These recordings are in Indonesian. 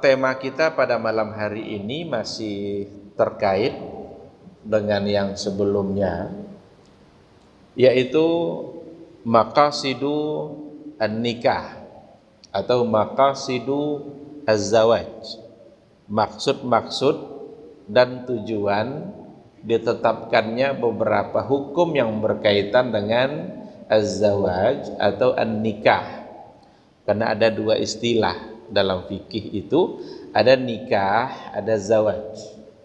Tema kita pada malam hari ini masih terkait dengan yang sebelumnya, yaitu maqasidu an-nikah atau maqasidu az-zawaj, maksud-maksud dan tujuan ditetapkannya beberapa hukum yang berkaitan dengan az-zawaj atau an-nikah. Karena ada dua istilah dalam fikih itu, ada nikah, ada zawaj.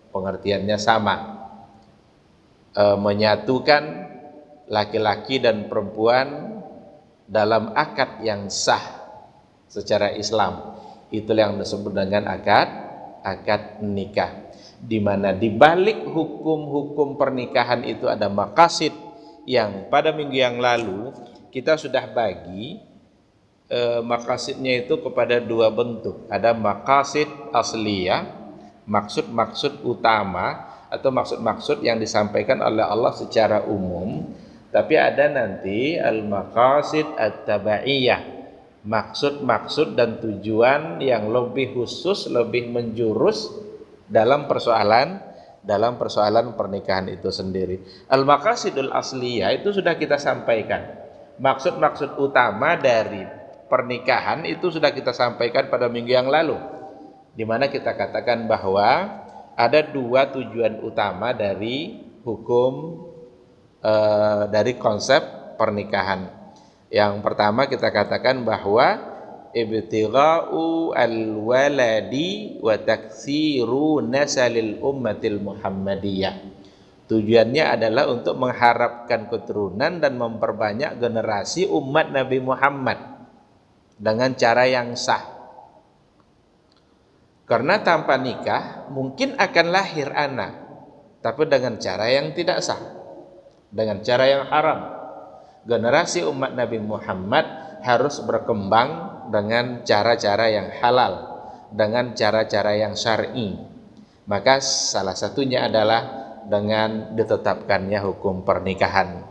Pengertiannya sama, menyatukan laki-laki dan perempuan dalam akad yang sah secara Islam. Itulah yang disebut dengan akad nikah, di mana di balik hukum-hukum pernikahan itu ada maqasid yang pada minggu yang lalu kita sudah bagi maqasidnya itu kepada dua bentuk. Ada maqasid asliyah, maksud-maksud utama atau maksud-maksud yang disampaikan oleh Allah secara umum. Tapi ada nanti al-maqasid at-tabaiyah, maksud-maksud dan tujuan yang lebih khusus, lebih menjurus dalam persoalan pernikahan itu sendiri. Al-maqasidul asliyah itu sudah kita sampaikan. Maksud-maksud utama dari pernikahan itu sudah kita sampaikan pada minggu yang lalu, di mana kita katakan bahwa ada dua tujuan utama dari hukum dari konsep pernikahan. Yang pertama kita katakan bahwa ibtigha'u al-waladi wa taksiru nasalil ummatil muhammadiyah. Tujuannya adalah untuk mengharapkan keturunan dan memperbanyak generasi umat Nabi Muhammad dengan cara yang sah. Karena tanpa nikah mungkin akan lahir anak, tapi dengan cara yang tidak sah, dengan cara yang haram. Generasi umat Nabi Muhammad harus berkembang dengan cara-cara yang halal, dengan cara-cara yang syar'i. Maka salah satunya adalah dengan ditetapkannya hukum pernikahan.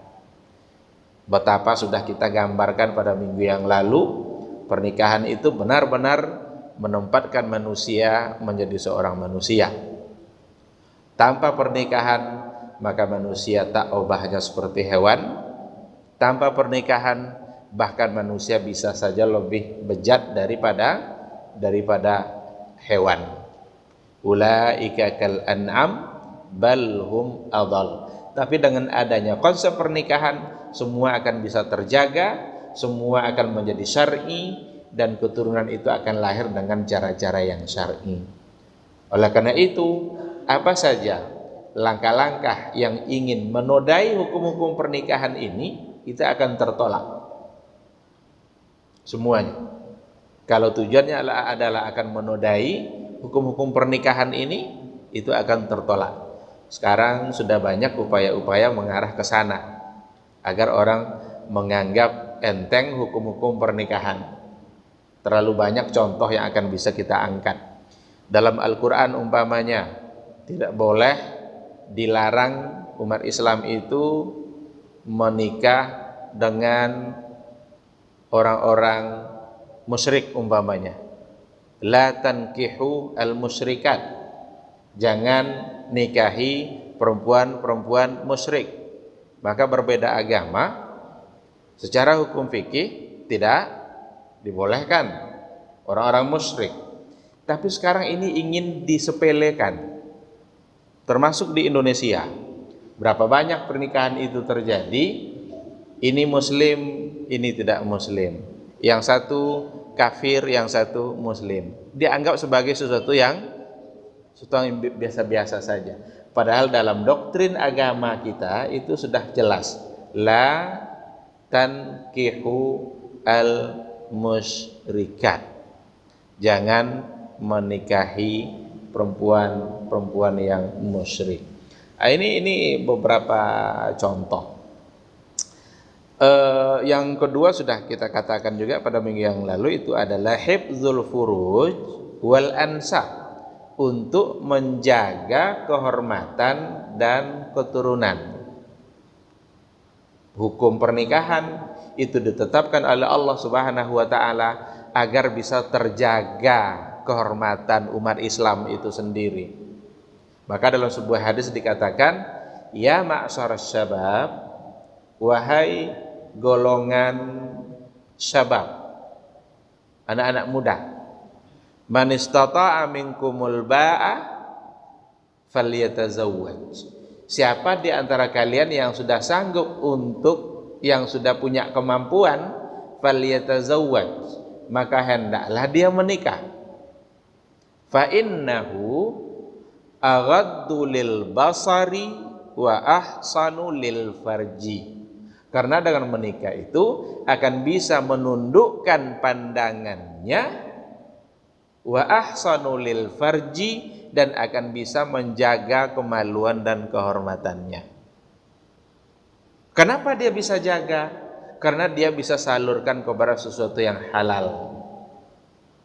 Betapa sudah kita gambarkan pada minggu yang lalu, pernikahan itu benar-benar menempatkan manusia menjadi seorang manusia. Tanpa pernikahan maka manusia tak ubahnya seperti hewan. Tanpa pernikahan bahkan manusia bisa saja lebih bejat daripada hewan. Ulaika kal an'am bal hum adall. Tapi dengan adanya konsep pernikahan, semua akan bisa terjaga, semua akan menjadi syar'i, dan keturunan itu akan lahir dengan cara-cara yang syar'i. Oleh karena itu, apa saja langkah-langkah yang ingin menodai hukum-hukum pernikahan ini, itu akan tertolak semuanya. Kalau tujuannya adalah akan menodai hukum-hukum pernikahan ini, itu akan tertolak. Sekarang sudah banyak upaya-upaya mengarah ke sana, agar orang menganggap enteng hukum-hukum pernikahan. Terlalu banyak contoh yang akan bisa kita angkat. Dalam Al-Quran umpamanya, tidak boleh, dilarang umat Islam itu menikah dengan orang-orang musyrik umpamanya. La tankihu al-musyrikat. Jangan nikahi perempuan-perempuan musyrik. Maka berbeda agama, secara hukum fikih tidak dibolehkan orang-orang musyrik. Tapi sekarang ini ingin disepelekan, termasuk di Indonesia. Berapa banyak pernikahan itu terjadi, ini muslim, ini tidak muslim, yang satu kafir, yang satu muslim, dianggap sebagai sesuatu yang biasa-biasa saja. Padahal dalam doktrin agama kita itu sudah jelas, la tankihu al musyrikat, jangan menikahi perempuan yang musyrik. Ini beberapa contoh. Yang kedua sudah kita katakan juga pada minggu yang lalu, itu adalah hifdzul furuj wal ansab, untuk menjaga kehormatan dan keturunan. Hukum pernikahan itu ditetapkan oleh Allah Subhanahu wa taala agar bisa terjaga kehormatan umat Islam itu sendiri. Maka dalam sebuah hadis dikatakan, ya ma'syarasy syabab, wahai golongan syabab, anak-anak muda, man istata'a minkumul ba'a falyatazawwaj. Siapa di antara kalian yang sudah sanggup yang sudah punya kemampuan, falyatazawwaj, maka hendaklah dia menikah. Fa innahu aghaddu lil basari wa ahsanu lil farji. Karena dengan menikah itu akan bisa menundukkan pandangannya, wa ahsanu lil farji, dan akan bisa menjaga kemaluan dan kehormatannya. Kenapa dia bisa jaga? Karena dia bisa salurkan kepada sesuatu yang halal.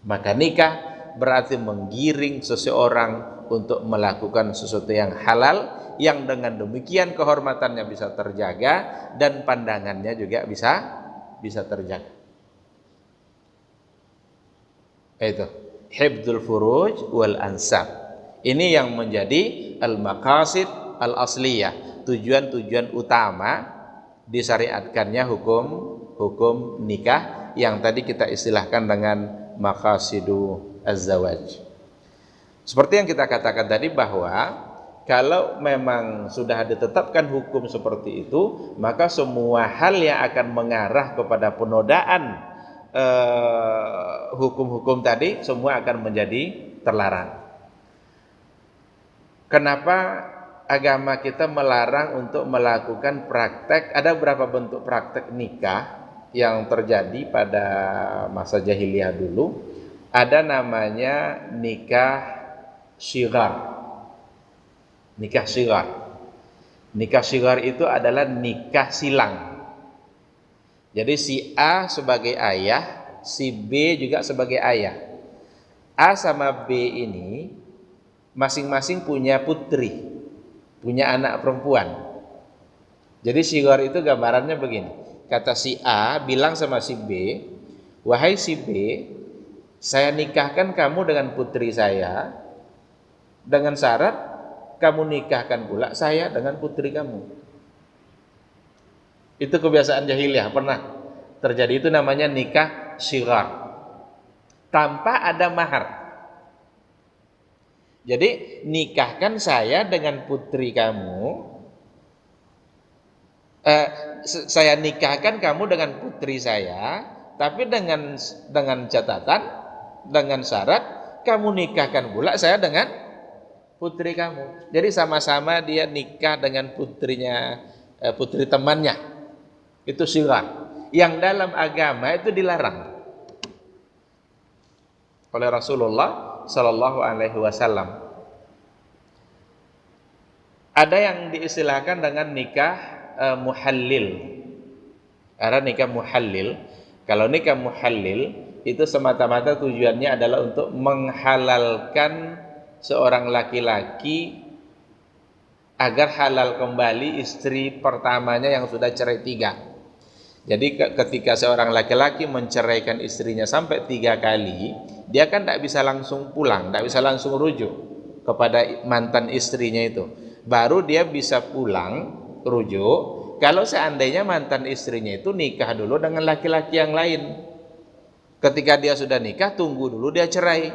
Maka nikah berarti menggiring seseorang untuk melakukan sesuatu yang halal, yang dengan demikian kehormatannya bisa terjaga dan pandangannya juga bisa terjaga. Itu hifdzul furuj wal ansab. Ini yang menjadi al-maqasid al-asliyah, tujuan-tujuan utama disyariatkannya hukum nikah yang tadi kita istilahkan dengan maqasidu az-zawaj. Seperti yang kita katakan tadi, bahwa kalau memang sudah ditetapkan hukum seperti itu, maka semua hal yang akan mengarah kepada penodaan hukum-hukum tadi semua akan menjadi terlarang. Kenapa agama kita melarang untuk melakukan praktek? Ada beberapa bentuk praktek nikah yang terjadi pada masa jahiliyah dulu. Ada namanya nikah syighar. Nikah syighar. Nikah syighar itu adalah nikah silang. Jadi si A sebagai ayah, si B juga sebagai ayah. A sama B ini masing-masing punya putri, punya anak perempuan. Jadi syighar itu gambarannya begini. Kata si A bilang sama si B, wahai si B, saya nikahkan kamu dengan putri saya, dengan syarat kamu nikahkan pula saya dengan putri kamu. Itu kebiasaan jahiliyah, pernah terjadi. Itu namanya nikah syighar, tanpa ada mahar. Jadi nikahkan saya dengan putri kamu, saya nikahkan kamu dengan putri saya, tapi dengan catatan, dengan syarat kamu nikahkan pula saya dengan putri kamu. Jadi sama-sama dia nikah dengan putrinya, putri temannya. Itu syighar yang dalam agama itu dilarang oleh Rasulullah Sallallahu Alaihi Wasallam. Ada yang diistilahkan dengan nikah muhallil. Ada nikah muhallil. Kalau nikah muhallil itu semata-mata tujuannya adalah untuk menghalalkan seorang laki-laki agar halal kembali istri pertamanya yang sudah cerai 3. Jadi ketika seorang laki-laki menceraikan istrinya sampai 3 kali, dia kan tidak bisa langsung pulang, tidak bisa langsung rujuk kepada mantan istrinya itu. Baru dia bisa pulang rujuk kalau seandainya mantan istrinya itu nikah dulu dengan laki-laki yang lain. Ketika dia sudah nikah, tunggu dulu dia cerai.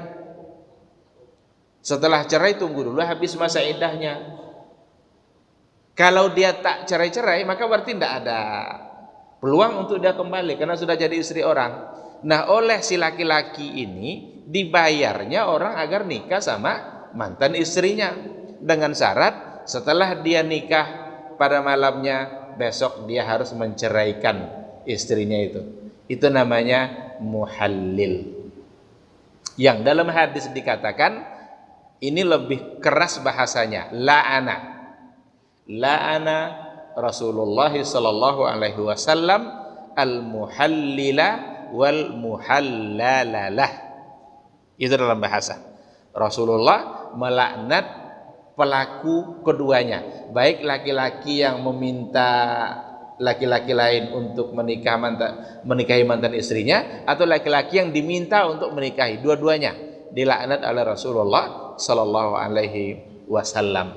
Setelah cerai, tunggu dulu habis masa iddahnya. Kalau dia tak cerai-cerai, maka berarti tidak ada peluang untuk dia kembali karena sudah jadi istri orang. Nah, oleh si laki-laki ini dibayarnya orang agar nikah sama mantan istrinya dengan syarat setelah dia nikah pada malamnya, besok dia harus menceraikan istrinya itu. Itu namanya muhallil. Yang dalam hadis dikatakan, ini lebih keras bahasanya, la'ana Rasulullah sallallahu alaihi wasallam al-muhallila wal muhallalalah. Itu dalam bahasa. Rasulullah melaknat pelaku keduanya, baik laki-laki yang meminta laki-laki lain untuk menikahi mantan istrinya, atau laki-laki yang diminta untuk menikahi, dua-duanya dilaknat oleh Rasulullah sallallahu alaihi wasallam.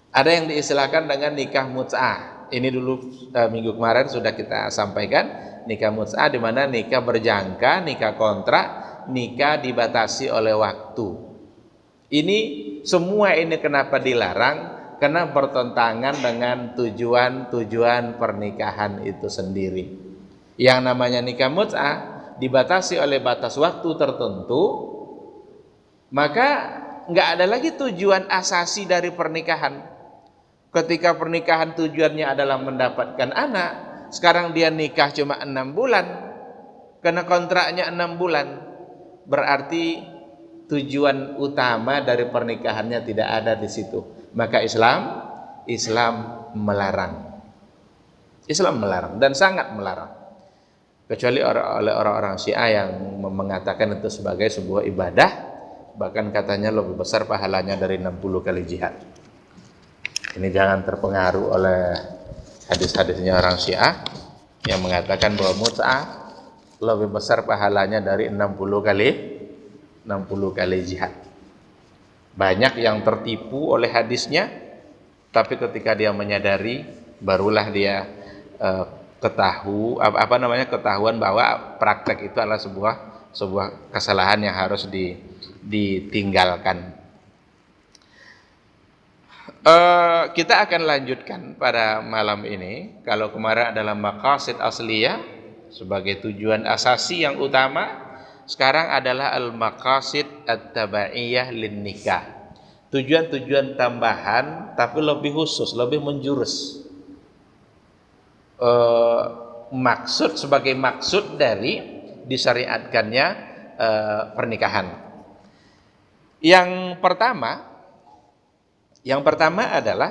Ada yang diistilahkan dengan nikah mut'ah. Ini dulu minggu kemarin sudah kita sampaikan, nikah mut'ah di mana nikah berjangka, nikah kontrak, nikah dibatasi oleh waktu. Ini semua ini kenapa dilarang? Karena bertentangan dengan tujuan pernikahan itu sendiri. Yang namanya nikah mut'ah dibatasi oleh batas waktu tertentu, maka nggak ada lagi tujuan asasi dari pernikahan. Ketika pernikahan tujuannya adalah mendapatkan anak, sekarang dia nikah cuma 6 bulan, karena kontraknya 6 bulan, berarti tujuan utama dari pernikahannya tidak ada di situ. Maka Islam melarang. Islam melarang dan sangat melarang. Kecuali oleh orang-orang Syiah yang mengatakan itu sebagai sebuah ibadah, bahkan katanya lebih besar pahalanya dari 60 kali jihad. Ini jangan terpengaruh oleh hadis-hadisnya orang Syiah yang mengatakan bahwa mut'ah lebih besar pahalanya dari 60 kali jihad. Banyak yang tertipu oleh hadisnya, tapi ketika dia menyadari, barulah dia ketahuan bahwa praktek itu adalah sebuah kesalahan yang harus ditinggalkan. Kita akan lanjutkan pada malam ini. Kalau kemarin adalah maqasid asliyah sebagai tujuan asasi yang utama, sekarang adalah al-maqasid at-tabaiyah lin nikah. Tujuan-tujuan tambahan tapi lebih khusus, lebih menjurus. Maksud sebagai maksud dari disyariatkannya pernikahan. Yang pertama adalah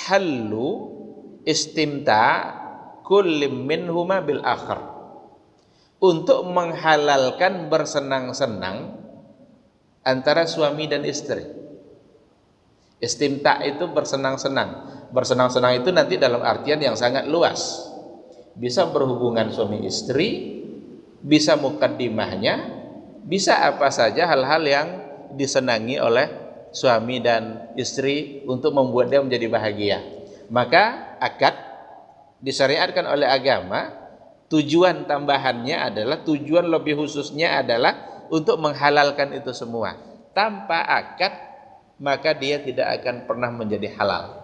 hallu istimta kullim minhuma bil akhar, untuk menghalalkan bersenang-senang antara suami dan istri. Istimta itu bersenang-senang. Bersenang-senang itu nanti dalam artian yang sangat luas. Bisa berhubungan suami istri, bisa mukaddimahnya, bisa apa saja hal-hal yang disenangi oleh suami dan istri untuk membuat dia menjadi bahagia. Maka akad disyariatkan oleh agama, tujuan tambahannya adalah, tujuan lebih khususnya adalah untuk menghalalkan itu semua. Tanpa akad maka dia tidak akan pernah menjadi halal.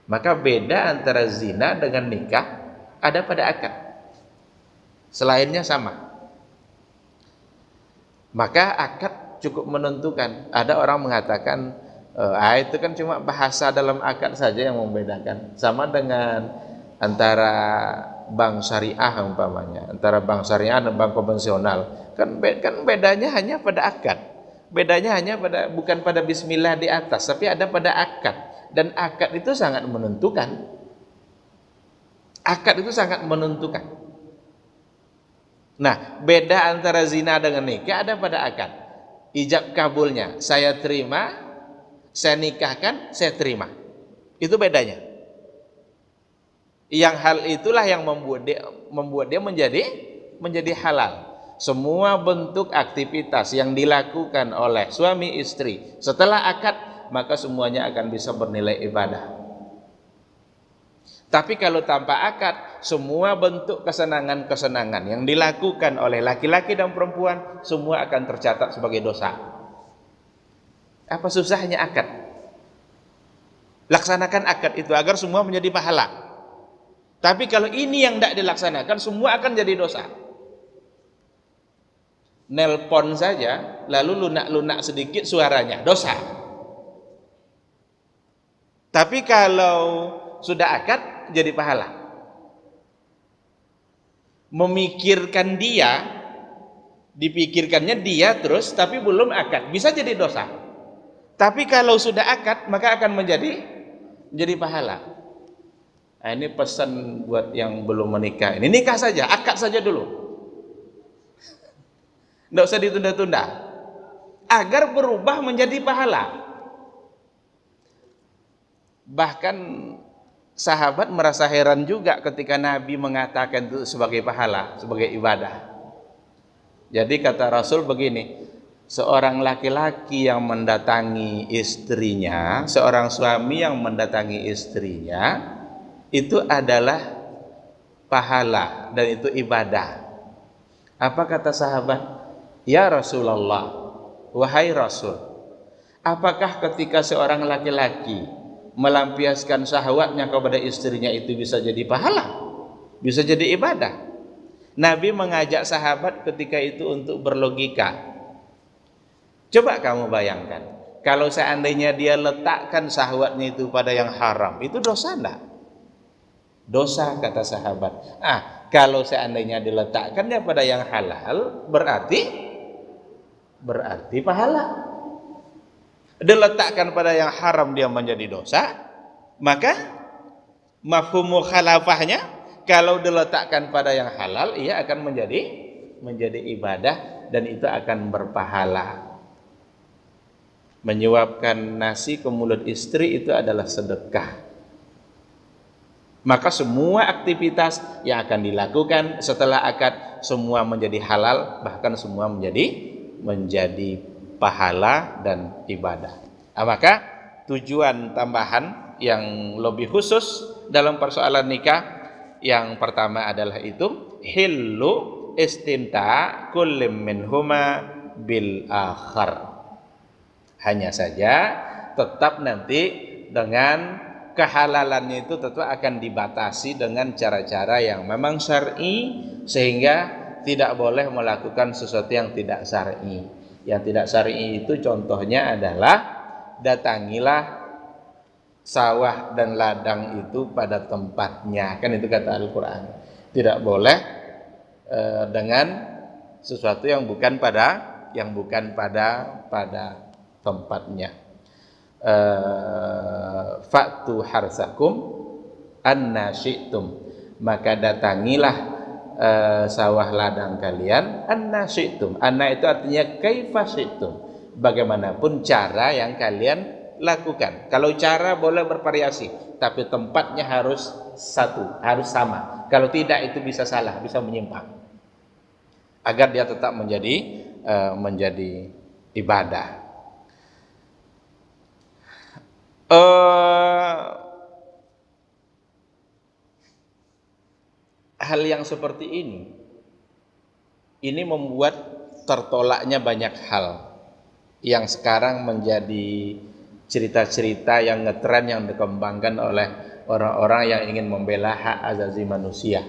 Maka beda antara zina dengan nikah ada pada akad, selainnya sama. Maka akad cukup menentukan. Ada orang mengatakan itu kan cuma bahasa dalam akad saja yang membedakan. Sama dengan antara bank syariah umpamanya, antara bank syariah dan bank konvensional. Kan bedanya hanya pada akad. Bedanya hanya bukan pada bismillah di atas, tapi ada pada akad. Dan akad itu sangat menentukan. Akad itu sangat menentukan. Nah, beda antara zina dengan nikah ada pada akad. Ijab kabulnya, saya terima, saya nikahkan, saya terima. Itu bedanya. Yang hal itulah yang membuat dia menjadi halal. Semua bentuk aktivitas yang dilakukan oleh suami istri setelah akad, maka semuanya akan bisa bernilai ibadah. Tapi kalau tanpa akad, semua bentuk kesenangan-kesenangan yang dilakukan oleh laki-laki dan perempuan semua akan tercatat sebagai dosa. Apa susahnya akad? Laksanakan akad itu agar semua menjadi pahala. Tapi kalau ini yang tidak dilaksanakan, semua akan jadi dosa. Nelpon saja, lalu lunak-lunak sedikit suaranya, dosa. Tapi kalau sudah akad, jadi pahala. Memikirkan dia, dipikirkannya dia terus, tapi belum akad, bisa jadi dosa. Tapi kalau sudah akad, maka akan menjadi pahala. Nah, ini pesan buat yang belum menikah. Ini nikah saja, akad saja dulu. Tidak usah ditunda-tunda, agar berubah menjadi pahala. Bahkan sahabat merasa heran juga ketika Nabi mengatakan itu sebagai pahala, sebagai ibadah. Jadi kata Rasul begini, seorang laki-laki yang mendatangi istrinya, seorang suami yang mendatangi istrinya, itu adalah pahala dan itu ibadah. Apa kata sahabat? Ya Rasulullah, wahai Rasul, apakah ketika seorang laki-laki melampiaskan syahwatnya kepada istrinya itu bisa jadi pahala? Bisa jadi ibadah? Nabi mengajak sahabat ketika itu untuk berlogika. Coba kamu bayangkan, kalau seandainya dia letakkan syahwatnya itu pada yang haram, itu dosa enggak? Dosa, kata sahabat. Kalau seandainya diletakkannya pada yang halal, berarti pahala. Diletakkan pada yang haram dia menjadi dosa, maka mafhum mukhalafahnya, kalau diletakkan pada yang halal, ia akan menjadi ibadah dan itu akan berpahala. Menyuapkan nasi ke mulut istri itu adalah sedekah. Maka semua aktivitas yang akan dilakukan setelah akad semua menjadi halal, bahkan semua menjadi pahala dan ibadah. Maka tujuan tambahan yang lebih khusus dalam persoalan nikah yang pertama adalah itu hillu istimta kullim minhuma bil akhar. Hanya saja tetap nanti dengan kehalalannya itu tetap akan dibatasi dengan cara-cara yang memang syar'i, sehingga tidak boleh melakukan sesuatu yang tidak syar'i. Yang tidak syar'i itu contohnya adalah datangilah sawah dan ladang itu pada tempatnya, kan itu kata Al-Quran. Tidak boleh dengan sesuatu yang bukan pada tempatnya. Fa'tu harsakum anna syi'tum, maka datangilah sawah ladang kalian anna syi'tum. Anna itu artinya kaifa syi'tum, bagaimanapun cara yang kalian lakukan. Kalau cara boleh bervariasi, tapi tempatnya harus satu, harus sama. Kalau tidak itu bisa salah, bisa menyimpang, agar dia tetap menjadi ibadah. Hal yang seperti ini membuat tertolaknya banyak hal yang sekarang menjadi cerita-cerita yang ngetren, yang dikembangkan oleh orang-orang yang ingin membela hak asasi manusia.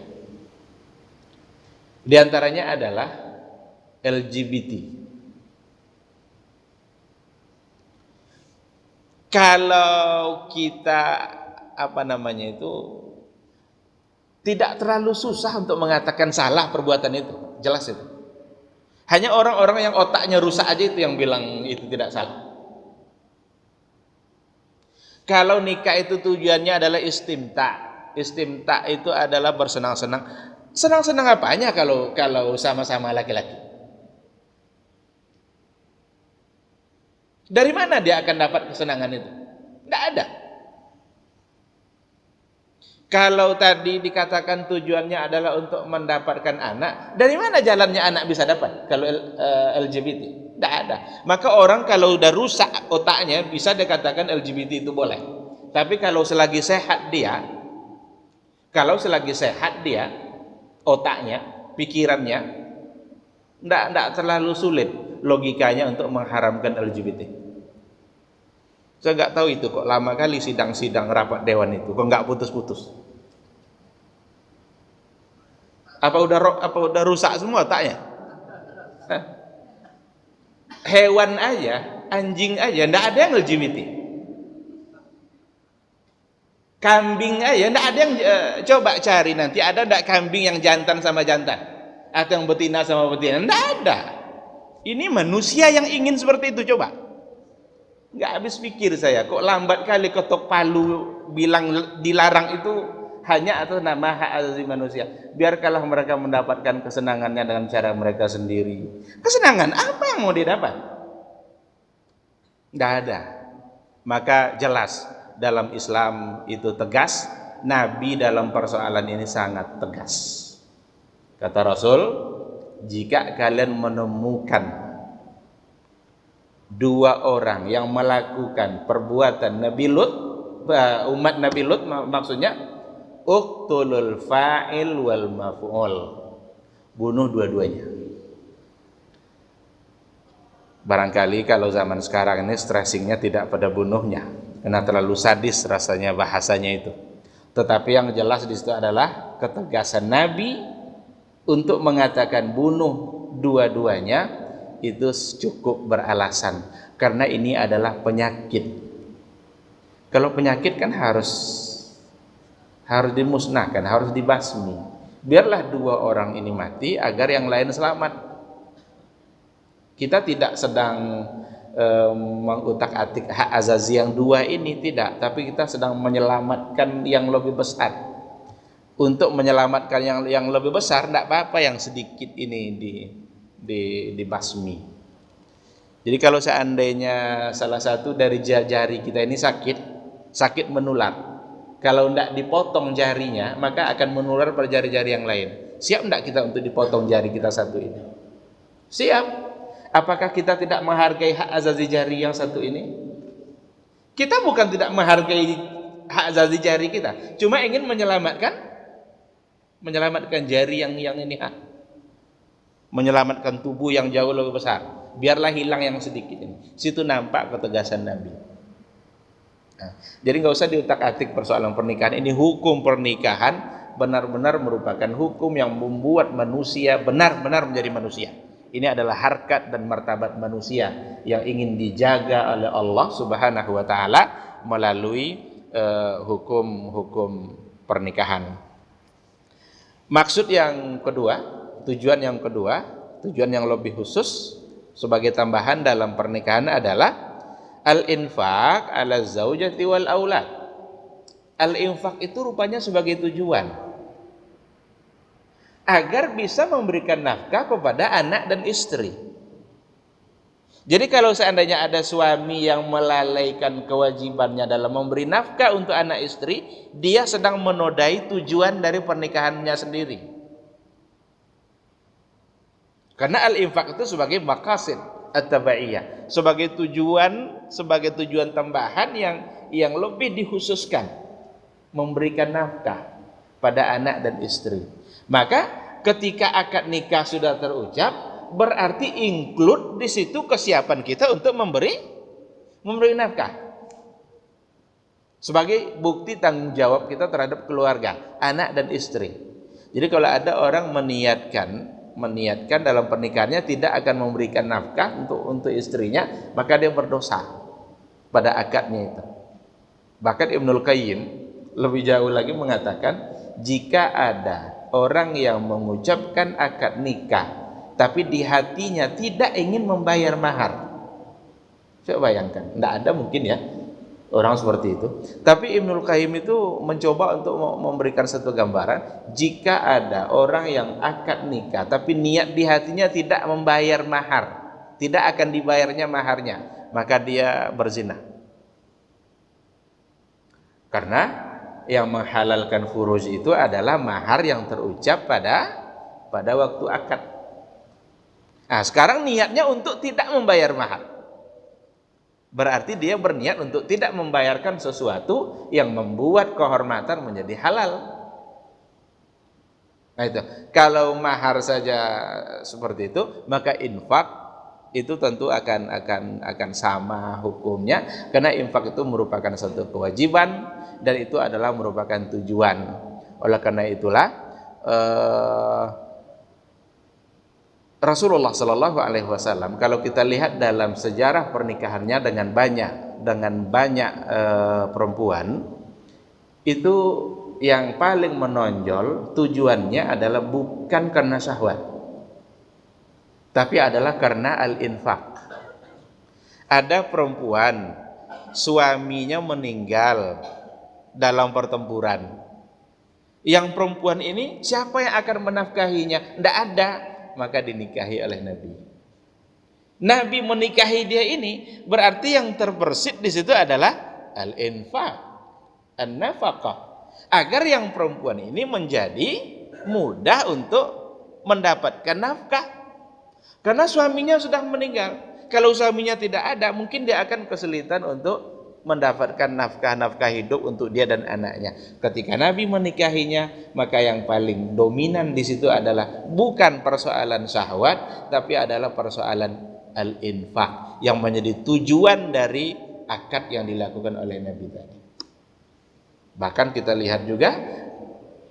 Di antaranya adalah LGBT. Kalau kita tidak terlalu susah untuk mengatakan salah perbuatan itu, jelas itu. Hanya orang-orang yang otaknya rusak aja itu yang bilang itu tidak salah. Kalau nikah itu tujuannya adalah istimta. Istimta itu adalah bersenang-senang. Senang-senang apanya kalau sama-sama laki-laki? Dari mana dia akan dapat kesenangan itu? Tidak ada. Kalau tadi dikatakan tujuannya adalah untuk mendapatkan anak, dari mana jalannya anak bisa dapat kalau LGBT? Tidak ada. Maka orang kalau udah rusak otaknya bisa dikatakan LGBT itu boleh. Tapi kalau selagi sehat dia, otaknya, pikirannya, tidak terlalu sulit logikanya untuk mengharamkan LGBT. Saya nggak tahu itu kok lama kali sidang-sidang rapat dewan itu kok nggak putus-putus. Apa udah rusak semua otaknya? Hewan aja, anjing aja, nggak ada yang LGBT. Kambing aja, nggak ada yang coba cari nanti ada nggak kambing yang jantan sama jantan atau yang betina sama betina? Nggak ada. Ini manusia yang ingin seperti itu, coba. Nggak habis pikir saya, kok lambat kali ketok palu bilang dilarang itu hanya atas nama hak asasi manusia. Biarkanlah mereka mendapatkan kesenangannya dengan cara mereka sendiri. Kesenangan apa yang mau didapat? Nggak ada. Maka jelas dalam Islam itu tegas. Nabi dalam persoalan ini sangat tegas. Kata Rasul, jika kalian menemukan dua orang yang melakukan perbuatan Nabi Lut, umat Nabi Lut, maksudnya uqtulul fa'il wal maf'ul, bunuh dua-duanya. Barangkali kalau zaman sekarang ini stressingnya tidak pada bunuhnya, karena terlalu sadis rasanya bahasanya itu. Tetapi yang jelas di situ adalah ketegasan Nabi untuk mengatakan bunuh dua-duanya itu cukup beralasan, karena ini adalah penyakit. Kalau penyakit kan harus dimusnahkan, harus dibasmi. Biarlah dua orang ini mati agar yang lain selamat. Kita tidak sedang mengutak-atik hak azazi yang dua ini, tidak, tapi kita sedang menyelamatkan yang lebih besar. Untuk menyelamatkan yang lebih besar, tidak apa-apa yang sedikit ini dibasmi. Jadi kalau seandainya salah satu dari jari kita ini sakit menular, kalau tidak dipotong jarinya, maka akan menular pada jari-jari yang lain. Siap tidak kita untuk dipotong jari kita satu ini? Siap. Apakah kita tidak menghargai hak azazi jari yang satu ini? Kita bukan tidak menghargai hak azazi jari kita, cuma ingin menyelamatkan jari yang ini, menyelamatkan tubuh yang jauh lebih besar. Biarlah hilang yang sedikit ini. Situ nampak ketegasan Nabi. Jadi nggak usah diutak-atik persoalan pernikahan ini. Hukum pernikahan benar-benar merupakan hukum yang membuat manusia benar-benar menjadi manusia. Ini adalah harkat dan martabat manusia yang ingin dijaga oleh Allah Subhanahu wa taala melalui hukum pernikahan. Maksud yang kedua, tujuan yang lebih khusus sebagai tambahan dalam pernikahan adalah al-infaq ala zaujati wal aulad. Al-infaq itu rupanya sebagai tujuan agar bisa memberikan nafkah kepada anak dan istri. Jadi kalau seandainya ada suami yang melalaikan kewajibannya dalam memberi nafkah untuk anak istri, dia sedang menodai tujuan dari pernikahannya sendiri. Karena al-infaq itu sebagai maqasid at-tabaiyah, sebagai tujuan tambahan yang lebih dikhususkan, memberikan nafkah pada anak dan istri. Maka ketika akad nikah sudah terucap, berarti include di situ kesiapan kita untuk memberi nafkah sebagai bukti tanggung jawab kita terhadap keluarga, anak dan istri. Jadi kalau ada orang meniatkan dalam pernikahannya tidak akan memberikan nafkah untuk istrinya, maka dia berdosa pada akadnya itu. Bahkan Ibnul Qayyim lebih jauh lagi mengatakan, jika ada orang yang mengucapkan akad nikah tapi di hatinya tidak ingin membayar mahar, coba bayangkan, tidak ada mungkin ya orang seperti itu. Tapi Ibnul Qayyim itu mencoba untuk memberikan satu gambaran, jika ada orang yang akad nikah tapi niat di hatinya tidak membayar mahar, tidak akan dibayarnya maharnya, maka dia berzina. Karena yang menghalalkan furuj itu adalah mahar yang terucap pada waktu akad. Nah, sekarang niatnya untuk tidak membayar mahar, berarti dia berniat untuk tidak membayarkan sesuatu yang membuat kehormatan menjadi halal. Nah itu, kalau mahar saja seperti itu, maka infak itu tentu akan sama hukumnya, karena infak itu merupakan satu kewajiban dan itu adalah merupakan tujuan. Oleh karena itulah Rasulullah Shallallahu Alaihi Wasallam, kalau kita lihat dalam sejarah pernikahannya dengan banyak perempuan, itu yang paling menonjol tujuannya adalah bukan karena syahwat, tapi adalah karena al-infaq. Ada perempuan suaminya meninggal dalam pertempuran, yang perempuan ini siapa yang akan menafkahinya? Tidak ada. Maka dinikahi oleh Nabi. Nabi menikahi dia ini berarti yang terbersit di situ adalah al-infaq, an-nafaqah, agar yang perempuan ini menjadi mudah untuk mendapatkan nafkah. Karena suaminya sudah meninggal. Kalau suaminya tidak ada, mungkin dia akan kesulitan untuk mendapatkan nafkah-nafkah hidup untuk dia dan anaknya. Ketika Nabi menikahinya, maka yang paling dominan di situ adalah bukan persoalan syahwat, tapi adalah persoalan al-infaq yang menjadi tujuan dari akad yang dilakukan oleh Nabi tadi. Bahkan kita lihat juga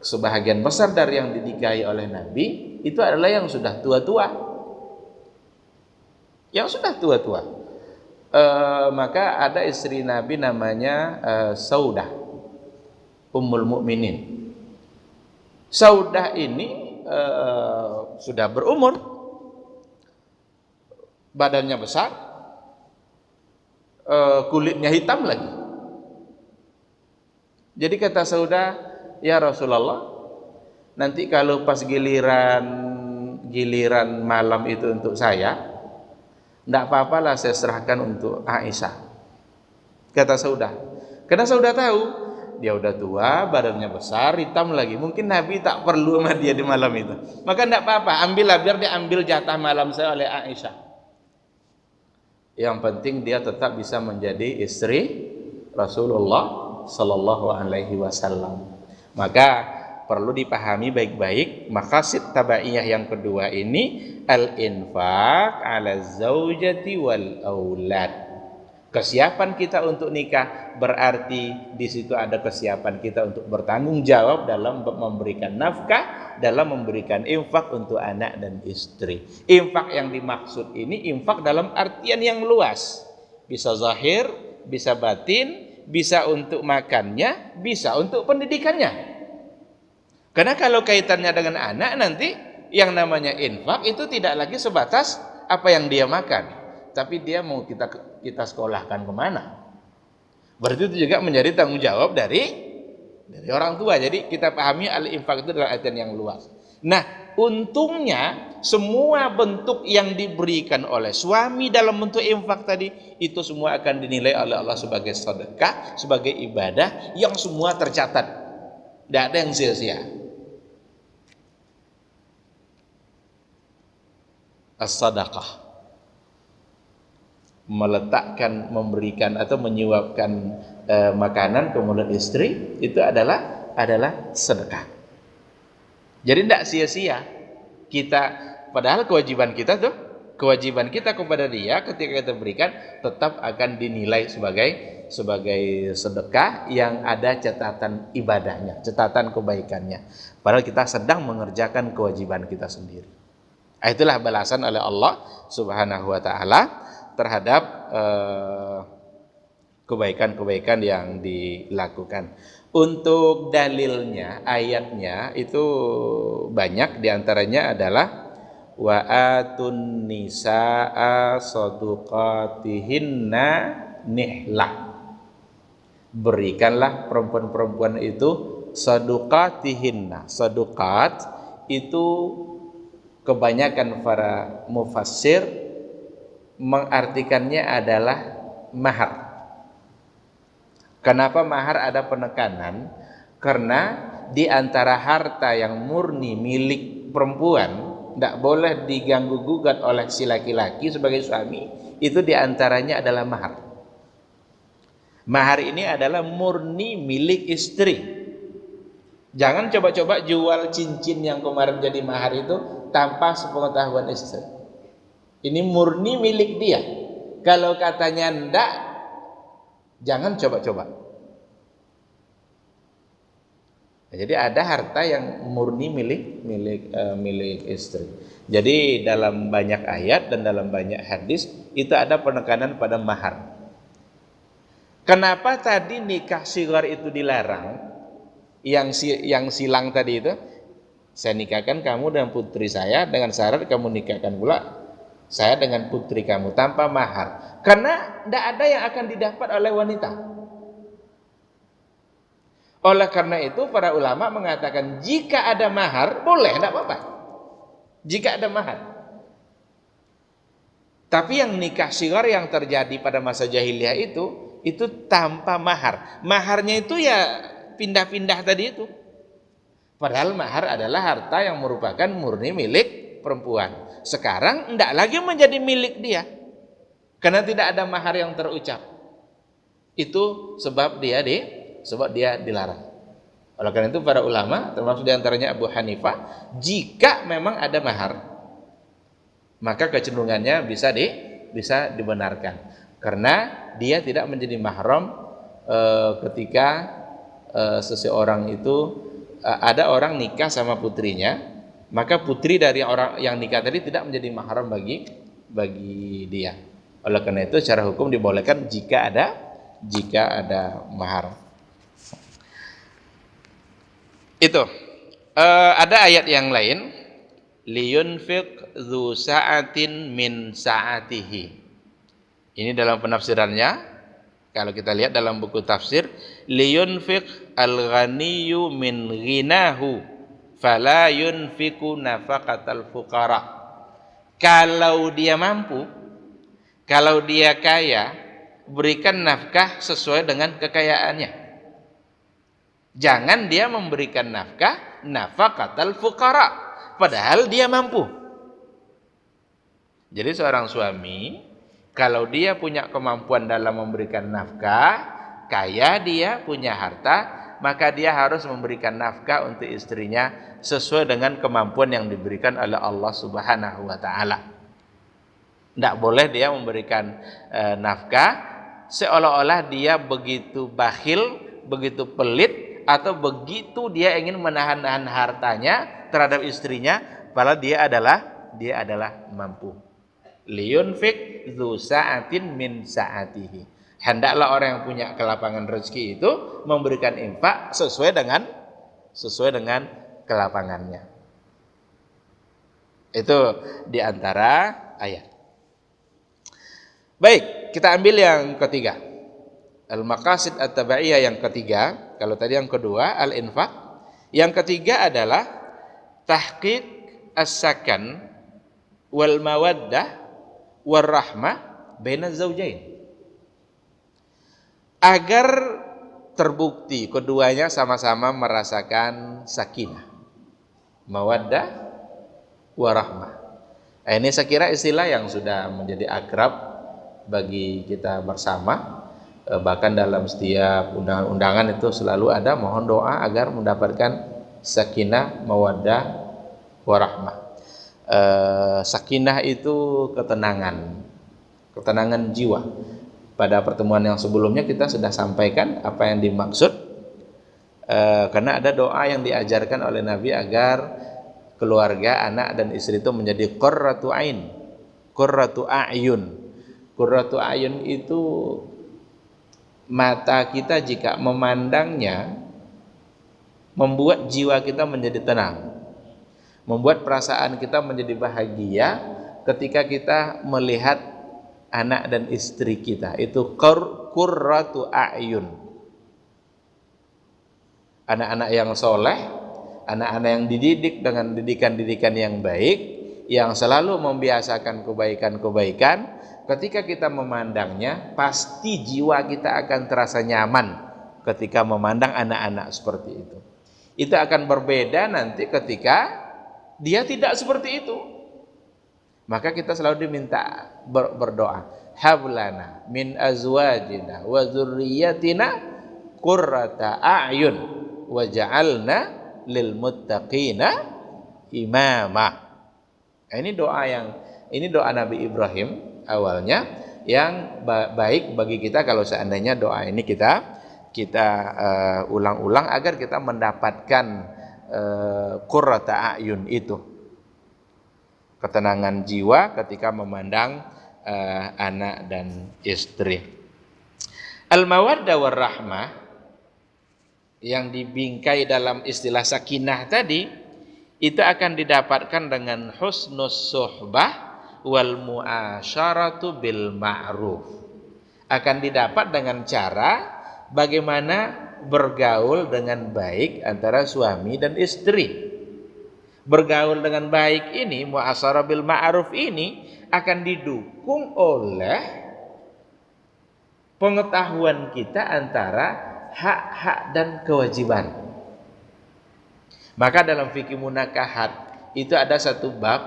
sebahagian besar dari yang dinikahi oleh Nabi itu adalah yang sudah tua-tua. Yang sudah tua-tua. Maka ada istri Nabi namanya Saudah Ummul Mukminin. Saudah ini sudah berumur, badannya besar, kulitnya hitam lagi. Jadi kata Saudah, ya Rasulullah, nanti kalau pas giliran malam itu untuk saya, tidak apa-apalah saya serahkan untuk Aisyah. Kata Saudah. Karena Saudah tahu dia udah tua, badannya besar, hitam lagi. Mungkin Nabi tak perlu sama dia di malam itu. Maka tidak apa-apa, ambillah, biar dia ambil jatah malam saya oleh Aisyah. Yang penting dia tetap bisa menjadi istri Rasulullah Sallallahu Alaihi Wasallam. Maka perlu dipahami baik-baik maqasid tabaiyah yang kedua ini, al-infaq ala zaujati wal aulad. Kesiapan kita untuk nikah berarti di situ ada kesiapan kita untuk bertanggung jawab dalam memberikan nafkah, dalam memberikan infak untuk anak dan istri. Infak yang dimaksud ini infak dalam artian yang luas. Bisa zahir, bisa batin, bisa untuk makannya, bisa untuk pendidikannya. Karena kalau kaitannya dengan anak nanti yang namanya infak itu tidak lagi sebatas apa yang dia makan, tapi dia mau kita sekolahkan kemana. Berarti itu juga menjadi tanggung jawab dari orang tua. Jadi kita pahami al-infak itu dalam artian yang luas. Nah, untungnya semua bentuk yang diberikan oleh suami dalam bentuk infak tadi itu semua akan dinilai oleh Allah sebagai sedekah, sebagai ibadah yang semua tercatat. Tidak ada yang sia-sia. As-sadaqah, meletakkan, memberikan atau menyuapkan makanan ke mulut istri itu adalah sedekah. Jadi tidak sia-sia kita, padahal kewajiban kita kepada dia ketika kita berikan tetap akan dinilai sebagai sedekah yang ada catatan ibadahnya, catatan kebaikannya. Padahal kita sedang mengerjakan kewajiban kita sendiri. Itulah balasan oleh Allah Subhanahu wa taala terhadap kebaikan-kebaikan yang dilakukan. Untuk dalilnya, ayatnya itu banyak, diantaranya adalah wa atun nisaa sadaqatihinna nihlah. Berikanlah perempuan-perempuan itu sadaqatihinna. Sadaqat itu kebanyakan para mufassir mengartikannya adalah mahar. Kenapa mahar ada penekanan? Karena di antara harta yang murni milik perempuan tidak boleh diganggu gugat oleh si laki-laki sebagai suami, itu di antaranya adalah mahar. Mahar ini adalah murni milik istri. Jangan coba-coba jual cincin yang kemarin jadi mahar itu tanpa sepengetahuan istri. Ini murni milik dia. Kalau katanya enggak, jangan coba-coba. Nah, jadi ada harta yang murni milik istri. Jadi dalam banyak ayat dan dalam banyak hadis itu ada penekanan pada mahar. Kenapa tadi nikah sighar itu dilarang? Yang silang tadi itu, saya nikahkan kamu dengan putri saya dengan syarat kamu nikahkan pula saya dengan putri kamu tanpa mahar. Karena tidak ada yang akan didapat oleh wanita. Oleh karena itu para ulama mengatakan jika ada mahar boleh, tidak apa-apa. Jika ada mahar. Tapi yang nikah sighar yang terjadi pada masa jahiliyah itu tanpa mahar. Maharnya itu ya pindah-pindah tadi itu. Padahal mahar adalah harta yang merupakan murni milik perempuan. Sekarang tidak lagi menjadi milik dia, karena tidak ada mahar yang terucap. Itu sebab dia dilarang. Oleh karena itu para ulama, termasuk diantaranya Abu Hanifah, jika memang ada mahar, maka kecenderungannya bisa dibenarkan, karena dia tidak menjadi mahram ketika seseorang itu ada orang nikah sama putrinya, maka putri dari orang yang nikah tadi tidak menjadi mahram bagi dia. Oleh karena itu secara hukum dibolehkan jika ada mahar. Itu ada ayat yang lain, liyunfiq dzu sa'atin min sa'atihi. Ini dalam penafsirannya, kalau kita lihat dalam buku tafsir, liyunfiq al-ghaniyyu min ghinahu fala yunfiqu nafaqatal fuqara. Kalau dia mampu, kalau dia kaya, berikan nafkah sesuai dengan kekayaannya. Jangan dia memberikan nafaqatal fuqara, padahal dia mampu. Jadi seorang suami, kalau dia punya kemampuan dalam memberikan nafkah, kaya dia, punya harta, maka dia harus memberikan nafkah untuk istrinya sesuai dengan kemampuan yang diberikan oleh Allah Subhanahu wa taala. Tidak boleh dia memberikan nafkah seolah-olah dia begitu bakhil, begitu pelit, atau begitu dia ingin menahan-nahan hartanya terhadap istrinya, padahal dia adalah mampu. Liyunfik dzu sa'atin min sa'atihi. Hendaklah orang yang punya kelapangan rezeki itu memberikan infak sesuai dengan kelapangannya. Itu diantara ayat. Baik, kita ambil yang ketiga. Al-maqasid at-tabaiyah yang ketiga. Kalau tadi yang kedua al-infaq, yang ketiga adalah tahqiq as-sakan wal mawaddah war rahmah baina zaujain. Agar terbukti keduanya sama-sama merasakan sakinah, mawaddah warahmah. Ini saya kira istilah yang sudah menjadi akrab bagi kita bersama. Bahkan dalam setiap undangan-undangan itu selalu ada mohon doa agar mendapatkan sakinah, mawaddah, warahmah. Sakinah itu ketenangan jiwa. Pada pertemuan yang sebelumnya kita sudah sampaikan apa yang dimaksud, karena ada doa yang diajarkan oleh Nabi agar keluarga, anak dan istri itu menjadi qurratu ain, qurratu a'yun. Qurratu a'yun itu mata kita jika memandangnya membuat jiwa kita menjadi tenang, membuat perasaan kita menjadi bahagia ketika kita melihat anak dan istri kita. Itu qurratu a'yun. Anak-anak yang soleh, anak-anak yang dididik dengan didikan-didikan yang baik, yang selalu membiasakan kebaikan-kebaikan, ketika kita memandangnya, pasti jiwa kita akan terasa nyaman ketika memandang anak-anak seperti itu. Itu akan berbeda nanti ketika dia tidak seperti itu. Maka kita selalu diminta berdoa, hablana min azwajina wa dzurriyyatina qurrata a'yun waj'alna lil muttaqina imama. Ini doa Nabi Ibrahim awalnya yang baik bagi kita kalau seandainya doa ini kita ulang-ulang agar kita mendapatkan qurrata a'yun itu, ketenangan jiwa ketika memandang anak dan istri. Al-mawaddah war rahmah yang dibingkai dalam istilah sakinah tadi, itu akan didapatkan dengan husnus suhbah wal muasyaratu bil ma'ruf. Akan didapat dengan cara bagaimana bergaul dengan baik antara suami dan istri. Bergaul dengan baik ini, muasyarah bil ma'ruf ini akan didukung oleh pengetahuan kita antara hak-hak dan kewajiban. Maka dalam fikih munakahat itu ada satu bab.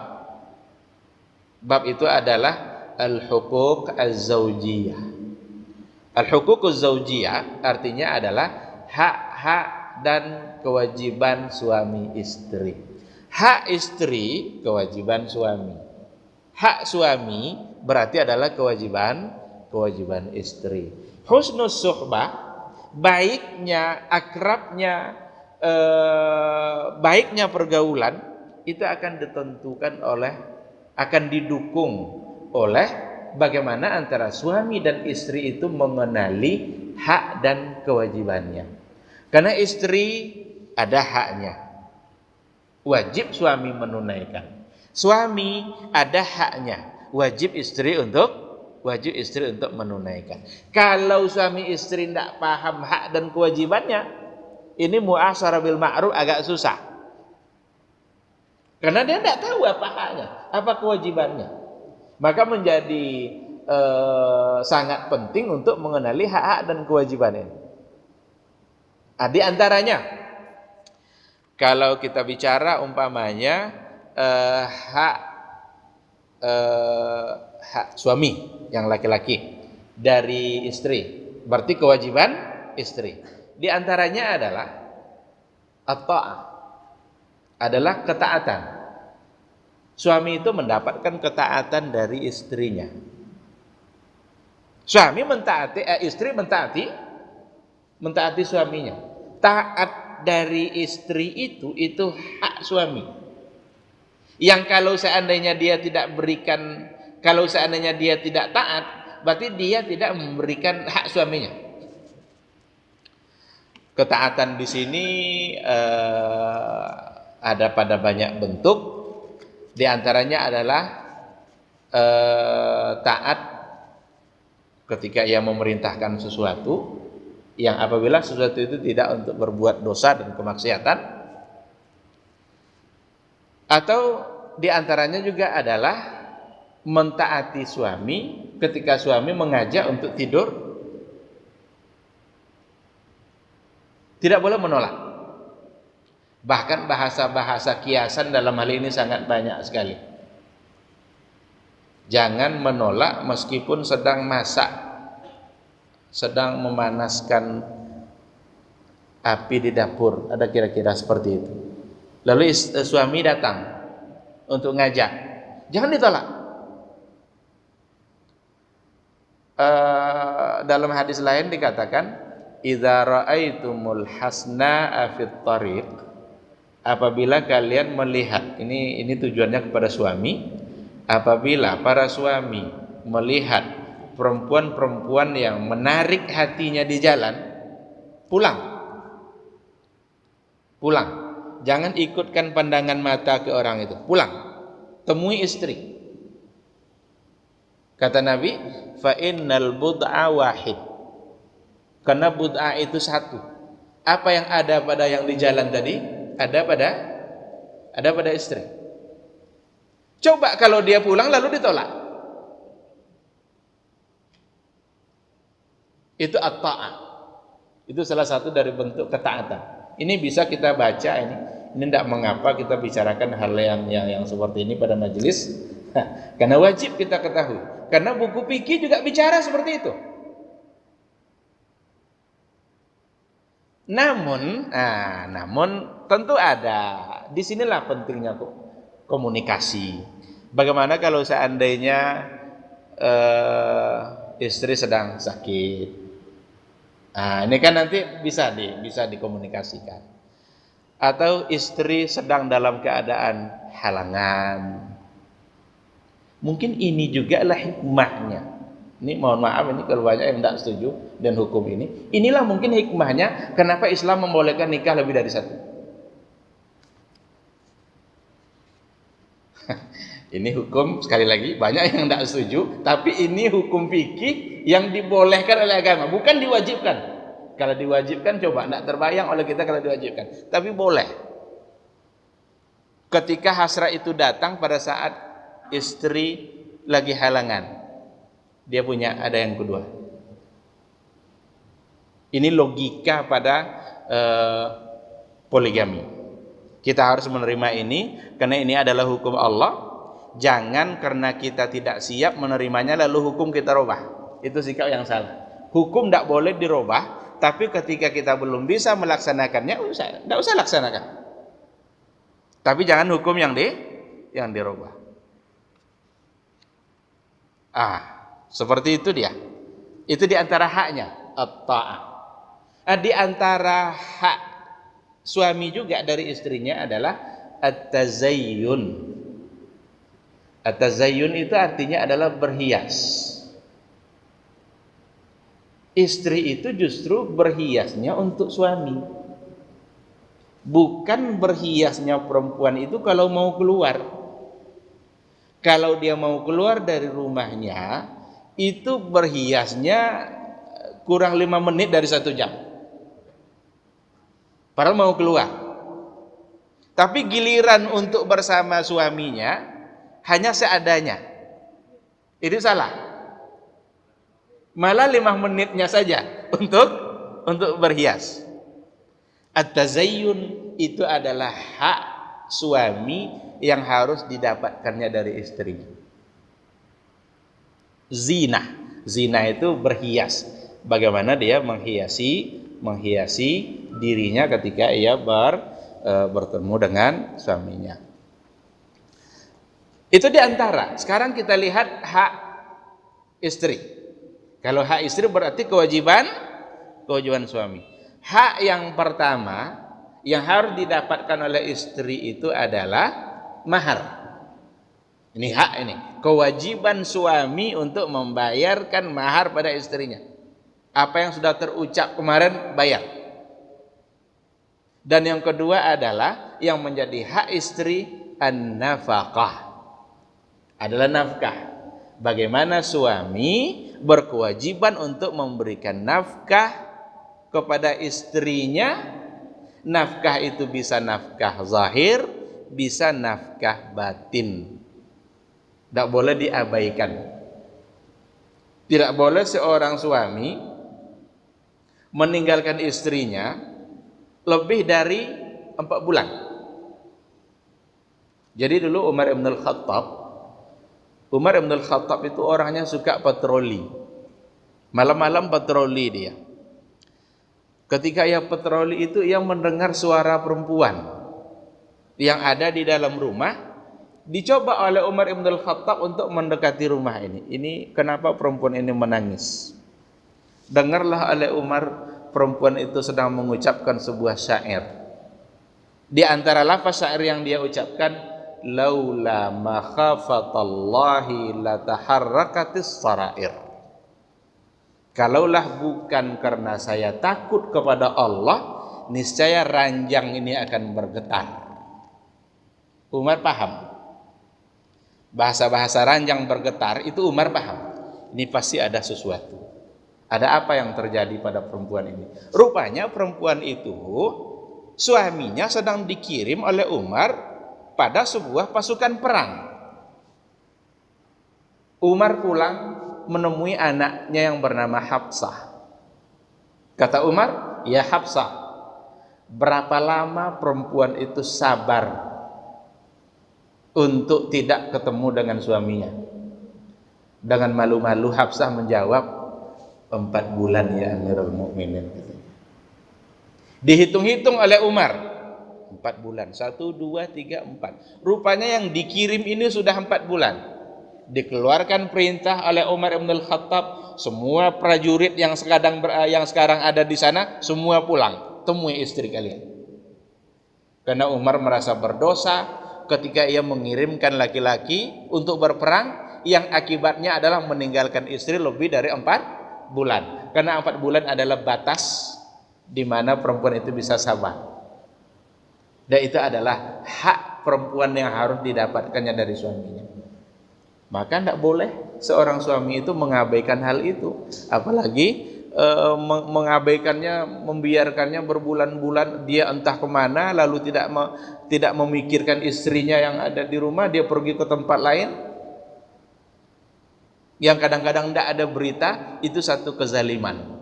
Bab itu adalah al-huquq az-zaujiyah. Al-huquq az-zaujiyah artinya adalah hak-hak dan kewajiban suami istri. Hak istri, kewajiban suami. Hak suami berarti adalah kewajiban istri. Husnus suhbah, baiknya, akrabnya, baiknya pergaulan itu akan didukung oleh bagaimana antara suami dan istri itu mengenali hak dan kewajibannya. Karena istri ada haknya, wajib suami menunaikan. Suami ada haknya, wajib istri untuk menunaikan. Kalau suami istri tidak paham hak dan kewajibannya, ini mu'asyarah bil ma'ruf agak susah. Karena dia tidak tahu apa haknya, apa kewajibannya. Maka menjadi sangat penting untuk mengenali hak-hak dan kewajiban ini. Di antaranya, kalau kita bicara umpamanya hak suami yang laki-laki dari istri, berarti kewajiban istri. Di antaranya adalah at-ta'ah, adalah ketaatan. Suami itu mendapatkan ketaatan dari istrinya. Suami istri mentaati suaminya. Taat dari istri itu hak suami. Yang kalau seandainya dia tidak taat, berarti dia tidak memberikan hak suaminya. Ketaatan di sini ada pada banyak bentuk. Di antaranya adalah taat ketika ia memerintahkan sesuatu, yang apabila sesuatu itu tidak untuk berbuat dosa dan kemaksiatan. Atau di antaranya juga adalah mentaati suami ketika suami mengajak untuk tidur, tidak boleh menolak. Bahkan bahasa-bahasa kiasan dalam hal ini sangat banyak sekali. Jangan menolak meskipun sedang masak, sedang memanaskan api di dapur, ada kira-kira seperti itu. Lalu suami datang untuk ngajak, jangan ditolak. Dalam hadis lain dikatakan, idza ra'aitumul hasna'a fit thariq, apabila kalian melihat, ini tujuannya kepada suami, apabila para suami melihat perempuan-perempuan yang menarik hatinya di jalan, pulang. Jangan ikutkan pandangan mata ke orang itu, pulang. Temui istri. Kata Nabi, fa innal bud'a wahid. Karena bud'a itu satu. Apa yang ada pada yang di jalan tadi, ada pada istri. Coba kalau dia pulang lalu ditolak. Itu at-ta'ah. Itu salah satu dari bentuk ketaatan. Ini bisa kita baca ini. Ini tidak mengapa kita bicarakan hal yang seperti ini pada majelis. Karena wajib kita ketahui. Karena buku fikih juga bicara seperti itu. Namun tentu ada. Disinilah pentingnya komunikasi. Bagaimana kalau seandainya istri sedang sakit? Ini kan nanti bisa dikomunikasikan. Atau istri sedang dalam keadaan halangan. Mungkin ini juga lah hikmahnya. Ini mohon maaf, ini kalau banyak yang tidak setuju dan hukum ini. Inilah mungkin hikmahnya kenapa Islam membolehkan nikah lebih dari satu. Ini hukum, sekali lagi banyak yang tidak setuju, tapi ini hukum fikih yang dibolehkan oleh agama, bukan diwajibkan. Kalau diwajibkan coba tidak terbayang oleh kita kalau diwajibkan, tapi boleh. Ketika hasrat itu datang pada saat istri lagi halangan, dia ada yang kedua. Ini logika pada poligami. Kita harus menerima ini karena ini adalah hukum Allah. Jangan karena kita tidak siap menerimanya lalu hukum kita rubah. Itu sikap yang salah. Hukum tidak boleh dirubah, tapi ketika kita belum bisa melaksanakannya, tidak usah laksanakan. Tapi jangan hukum yang dirubah. Seperti itu dia. Itu di antara haknya at-ta'ah. Di antara hak suami juga dari istrinya adalah at-tazayyun. At-tazayyun itu artinya adalah berhias. Istri itu justru berhiasnya untuk suami. Bukan berhiasnya perempuan itu kalau mau keluar. Kalau dia mau keluar dari rumahnya, itu berhiasnya kurang 5 menit dari 1 jam. Padahal mau keluar. Tapi giliran untuk bersama suaminya hanya seadanya. Itu salah. Malah 5 menitnya saja untuk berhias. At-tazayyun itu adalah hak suami yang harus didapatkannya dari istrinya. Zina itu berhias. Bagaimana dia menghiasi dirinya ketika ia bertemu dengan suaminya. Itu diantara. Sekarang kita lihat hak istri. Kalau hak istri berarti kewajiban suami. Hak yang pertama yang harus didapatkan oleh istri itu adalah mahar. Ini hak ini. Kewajiban suami untuk membayarkan mahar pada istrinya. Apa yang sudah terucap kemarin bayar. Dan yang kedua adalah yang menjadi hak istri an-nafaqah. Adalah nafkah. Bagaimana suami berkewajiban untuk memberikan nafkah kepada istrinya. Nafkah itu bisa nafkah zahir, bisa nafkah batin. Tidak boleh diabaikan. Tidak boleh seorang suami meninggalkan istrinya lebih dari 4 bulan. Jadi dulu Umar ibn al-Khattab itu orangnya suka patroli. Malam-malam patroli dia. Ketika ia patroli itu ia mendengar suara perempuan yang ada di dalam rumah. Dicoba oleh Umar ibn al-Khattab untuk mendekati rumah ini. Ini kenapa perempuan ini menangis? Dengarlah oleh Umar, perempuan itu sedang mengucapkan sebuah syair. Di antara lafaz syair yang dia ucapkan, laula makhafatallahi lataharrakatis sarair. Kalaulah bukan karena saya takut kepada Allah, niscaya ranjang ini akan bergetar. Umar paham. Bahasa-bahasa ranjang bergetar itu Umar paham. Ini pasti ada sesuatu. Ada apa yang terjadi pada perempuan ini? Rupanya perempuan itu suaminya sedang dikirim oleh Umar pada sebuah pasukan perang. Umar pulang menemui anaknya yang bernama Hafsah. Kata Umar, ya Hafsah, berapa lama perempuan itu sabar untuk tidak ketemu dengan suaminya? Dengan malu-malu Hafsah menjawab, 4 bulan ya Amirul Mukminin. Dihitung-hitung oleh Umar, 4 bulan, 1, 2, 3, 4. Rupanya yang dikirim ini sudah 4 bulan. Dikeluarkan perintah oleh Umar ibn al-Khattab, semua prajurit yang sekarang ada di sana semua pulang, temui istri kalian. Karena Umar merasa berdosa ketika ia mengirimkan laki-laki untuk berperang yang akibatnya adalah meninggalkan istri lebih dari 4 bulan. Karena 4 bulan adalah batas di mana perempuan itu bisa sabar. Dan itu adalah hak perempuan yang harus didapatkannya dari suaminya. Maka tidak boleh seorang suami itu mengabaikan hal itu. Apalagi mengabaikannya, membiarkannya berbulan-bulan, dia entah kemana, lalu tidak memikirkan istrinya yang ada di rumah, dia pergi ke tempat lain yang kadang-kadang tidak ada berita. Itu satu kezaliman.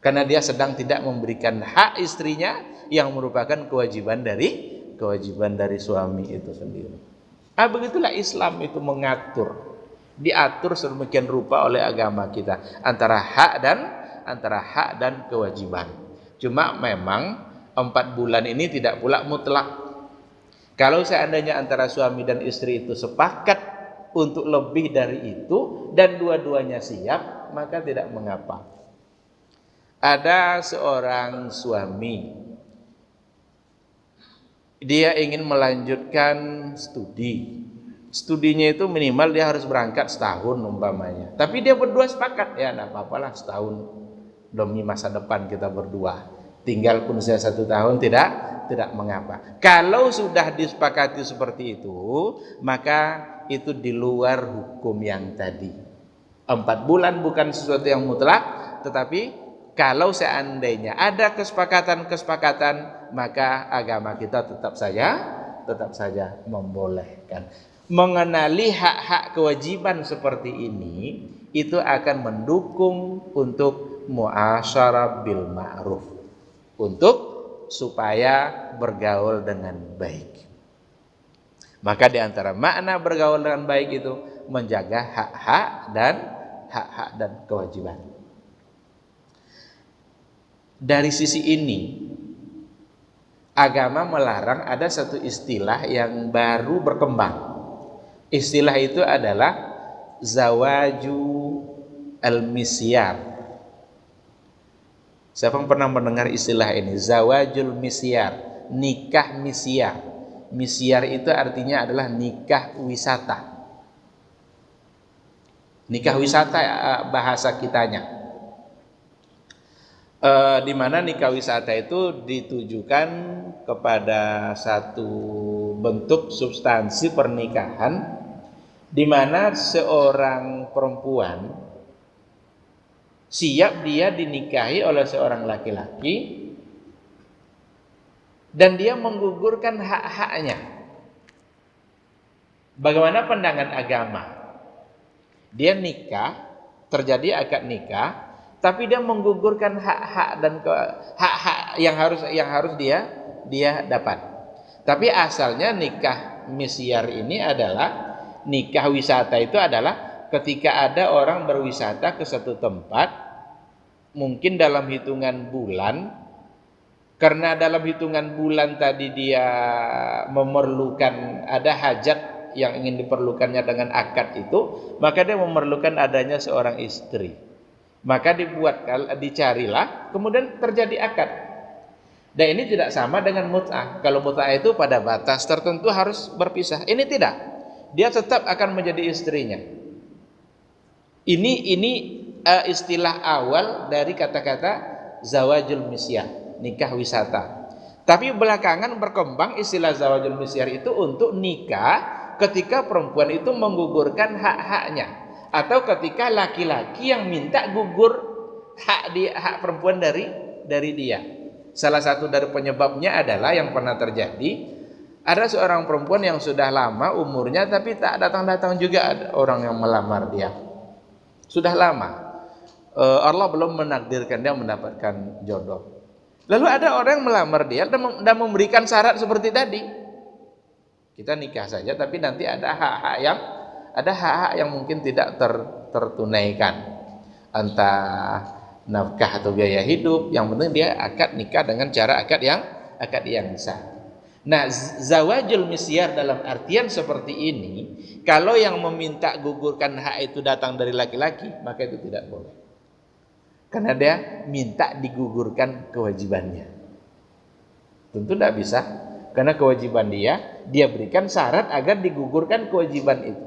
karena dia sedang tidak memberikan hak istrinya yang merupakan kewajiban dari suami itu sendiri. Begitulah Islam itu mengatur, diatur sedemikian rupa oleh agama kita antara hak dan kewajiban. Cuma memang 4 bulan ini tidak pula mutlak. Kalau seandainya antara suami dan istri itu sepakat untuk lebih dari itu dan dua-duanya siap, maka tidak mengapa. Ada seorang suami, dia ingin melanjutkan studinya itu minimal dia harus berangkat setahun umpamanya, tapi dia berdua sepakat, ya enggak apa-apalah setahun demi masa depan kita berdua, tinggal pun saya 1 tahun tidak mengapa. Kalau sudah disepakati seperti itu, maka itu di luar hukum yang tadi. 4 bulan bukan sesuatu yang mutlak, tetapi kalau seandainya ada kesepakatan, maka agama kita tetap saja membolehkan. Mengenali hak-hak kewajiban seperti ini, itu akan mendukung untuk muasyarah bil ma'ruf, untuk supaya bergaul dengan baik. Maka di antara makna bergaul dengan baik itu menjaga hak-hak dan kewajiban. Dari sisi ini, agama melarang ada satu istilah yang baru berkembang. Istilah itu adalah zawaju al-misyar. Siapa yang pernah mendengar istilah ini? Zawajul misyar, nikah misyar. Misyar itu artinya adalah nikah wisata. Nikah wisata bahasa kitanya. Di mana nikah wisata itu ditujukan kepada satu bentuk substansi pernikahan, di mana seorang perempuan siap dia dinikahi oleh seorang laki-laki dan dia menggugurkan hak-haknya. Bagaimana pandangan agama? Dia nikah, terjadi akad nikah, tapi dia menggugurkan hak-hak dan hak-hak yang harus dia dapat. Tapi asalnya nikah misyar ini adalah nikah wisata, itu adalah ketika ada orang berwisata ke satu tempat, mungkin dalam hitungan bulan, karena dalam hitungan bulan tadi dia memerlukan, ada hajat yang ingin diperlukannya dengan akad itu, maka dia memerlukan adanya seorang istri. Maka dicarilah, kemudian terjadi akad. Dan ini tidak sama dengan mut'ah. Kalau mut'ah itu pada batas tertentu harus berpisah. Ini tidak. Dia tetap akan menjadi istrinya. Ini istilah awal dari kata-kata zawajul misyar, nikah wisata. Tapi belakangan berkembang istilah zawajul misyar itu untuk nikah ketika perempuan itu menggugurkan hak-haknya, atau ketika laki-laki yang minta gugur hak perempuan dari dia. Salah satu dari penyebabnya adalah yang pernah terjadi, ada seorang perempuan yang sudah lama umurnya tapi tak datang-datang juga ada orang yang melamar dia. Sudah lama, Allah belum menakdirkan dia mendapatkan jodoh. Lalu ada orang yang melamar dia dan memberikan syarat seperti tadi. Kita nikah saja, tapi nanti ada hak-hak yang mungkin tidak tertunaikan, entah nafkah atau biaya hidup. Yang penting dia akad nikah dengan cara akad yang sah. Nah, zawajul misyar dalam artian seperti ini, kalau yang meminta gugurkan hak itu datang dari laki-laki, maka itu tidak boleh, karena dia minta digugurkan kewajibannya. Tentu tidak bisa, karena kewajiban dia berikan syarat agar digugurkan kewajiban itu.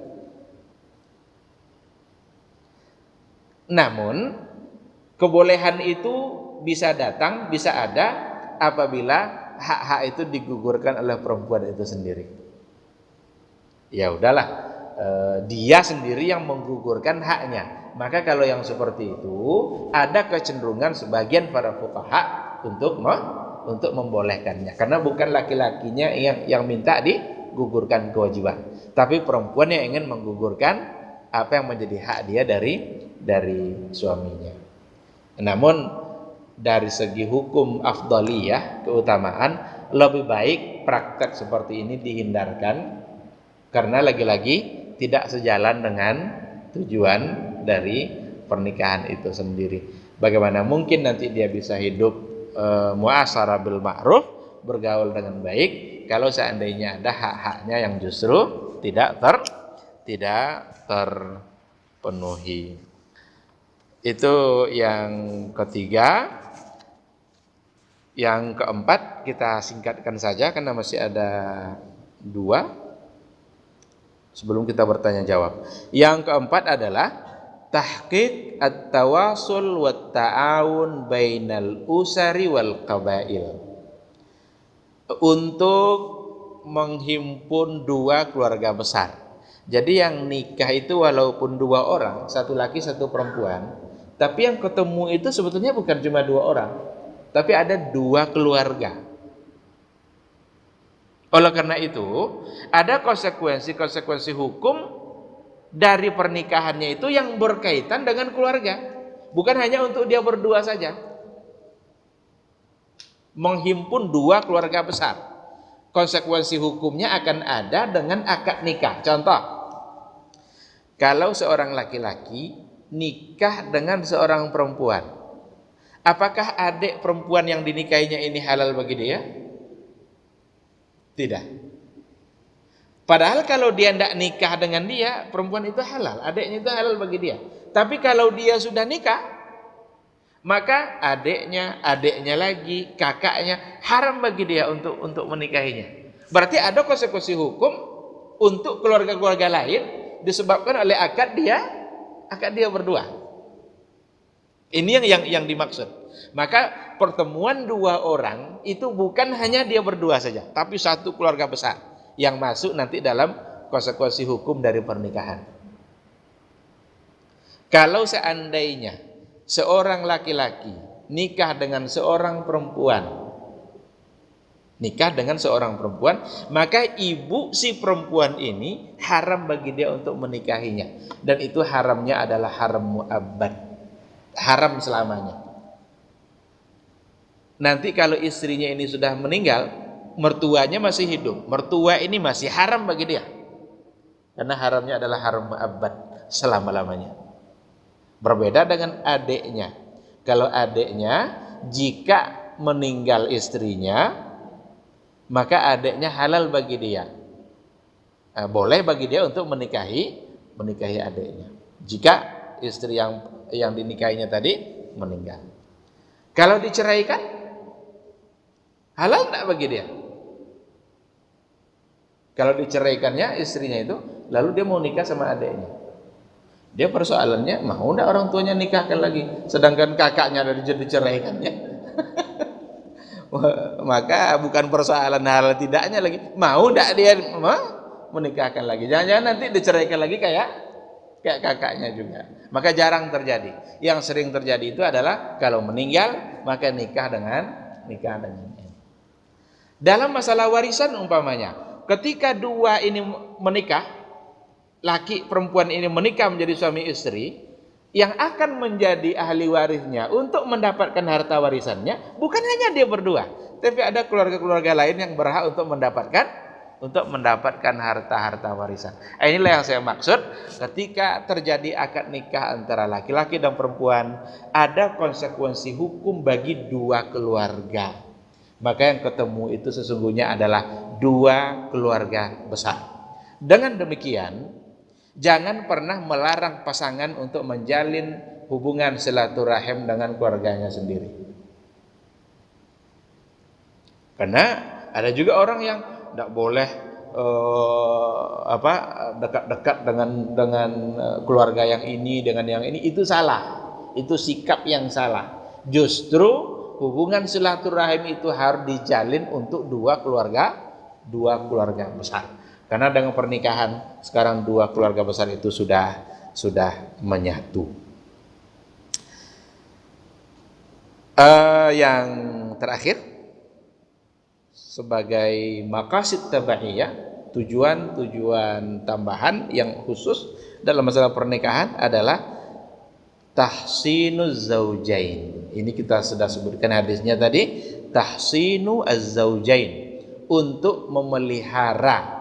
Namun kebolehan itu bisa datang, bisa ada apabila hak-hak itu digugurkan oleh perempuan itu sendiri. Ya udahlah, dia sendiri yang menggugurkan haknya. Maka kalau yang seperti itu, ada kecenderungan sebagian para fuqaha untuk membolehkannya, karena bukan laki-lakinya yang minta digugurkan kewajiban, tapi perempuan yang ingin menggugurkan apa yang menjadi hak dia dari suaminya. Namun dari segi hukum afdaliyah, keutamaan, lebih baik praktek seperti ini dihindarkan karena lagi-lagi tidak sejalan dengan tujuan dari pernikahan itu sendiri. Bagaimana mungkin nanti dia bisa hidup muasyarah bil ma'ruf, bergaul dengan baik, kalau seandainya ada hak-haknya yang justru tidak terpenuhi. Itu yang ketiga. Yang keempat kita singkatkan saja karena masih ada 2 sebelum kita bertanya jawab. Yang keempat adalah tahqiq at-tawasul wa ta'awun bainal usari wal qabail. Untuk menghimpun 2 keluarga besar. Jadi yang nikah itu walaupun 2 orang, 1 laki 1 perempuan, tapi yang ketemu itu sebetulnya bukan cuma 2 orang, tapi ada 2 keluarga. Oleh karena itu, ada konsekuensi hukum dari pernikahannya itu yang berkaitan dengan keluarga. Bukan hanya untuk dia berdua saja. Menghimpun 2 keluarga besar. Konsekuensi hukumnya akan ada dengan akad nikah. Contoh, kalau seorang laki-laki nikah dengan seorang perempuan, apakah adik perempuan yang dinikahinya ini halal bagi dia? Tidak. Padahal kalau dia tidak nikah dengan dia, perempuan itu halal, adiknya itu halal bagi dia. Tapi kalau dia sudah nikah, maka adiknya lagi, kakaknya haram bagi dia untuk menikahinya. Berarti ada konsekuensi hukum untuk keluarga-keluarga lain disebabkan oleh akad dia berdua. Ini yang dimaksud. Maka pertemuan 2 orang itu bukan hanya dia berdua saja, tapi 1 keluarga besar yang masuk nanti dalam konsekuensi hukum dari pernikahan. Kalau seandainya seorang laki-laki nikah dengan seorang perempuan, maka ibu si perempuan ini haram bagi dia untuk menikahinya, dan itu haramnya adalah haram mu'abbad, haram selamanya. Nanti kalau istrinya ini sudah meninggal, mertuanya masih hidup, mertua ini masih haram bagi dia, karena haramnya adalah haram mu'abbad, selama-lamanya. Berbeda dengan adiknya. Kalau adiknya jika meninggal istrinya, maka adiknya halal bagi dia. Boleh bagi dia untuk menikahi adiknya jika istri yang dinikahinya tadi meninggal. Kalau diceraikan, halal tidak bagi dia? Kalau diceraikannya istrinya itu, lalu dia mau nikah sama adiknya, dia persoalannya mau tidak orang tuanya nikahkan lagi, sedangkan kakaknya ada diceraikannya. Maka bukan persoalan halal tidaknya lagi, mau tidak dia menikahkan lagi. Jangan-jangan nanti diceraikan lagi kayak kakaknya juga. Maka jarang terjadi. Yang sering terjadi itu adalah kalau meninggal maka nikah dengan dalam masalah warisan umpamanya, ketika 2 ini menikah, laki perempuan ini menikah menjadi suami istri, yang akan menjadi ahli warisnya untuk mendapatkan harta warisannya bukan hanya dia berdua, tapi ada keluarga-keluarga lain yang berhak untuk mendapatkan harta warisan. Inilah yang saya maksud ketika terjadi akad nikah antara laki-laki dan perempuan, ada konsekuensi hukum bagi 2 keluarga. Maka yang ketemu itu sesungguhnya adalah 2 keluarga besar. Dengan demikian, jangan pernah melarang pasangan untuk menjalin hubungan silaturahim dengan keluarganya sendiri. Karena ada juga orang yang tidak boleh dekat-dekat dengan keluarga yang ini dengan yang ini. Itu salah, itu sikap yang salah. Justru hubungan silaturahim itu harus dijalin untuk 2 keluarga besar. Karena dengan pernikahan sekarang 2 keluarga besar itu sudah menyatu. Yang terakhir, sebagai maqasid tabaiyah, tujuan tambahan yang khusus dalam masalah pernikahan adalah tahsinu zaujain. Ini kita sudah sebutkan hadisnya tadi, tahsinu az-zaujain, untuk memelihara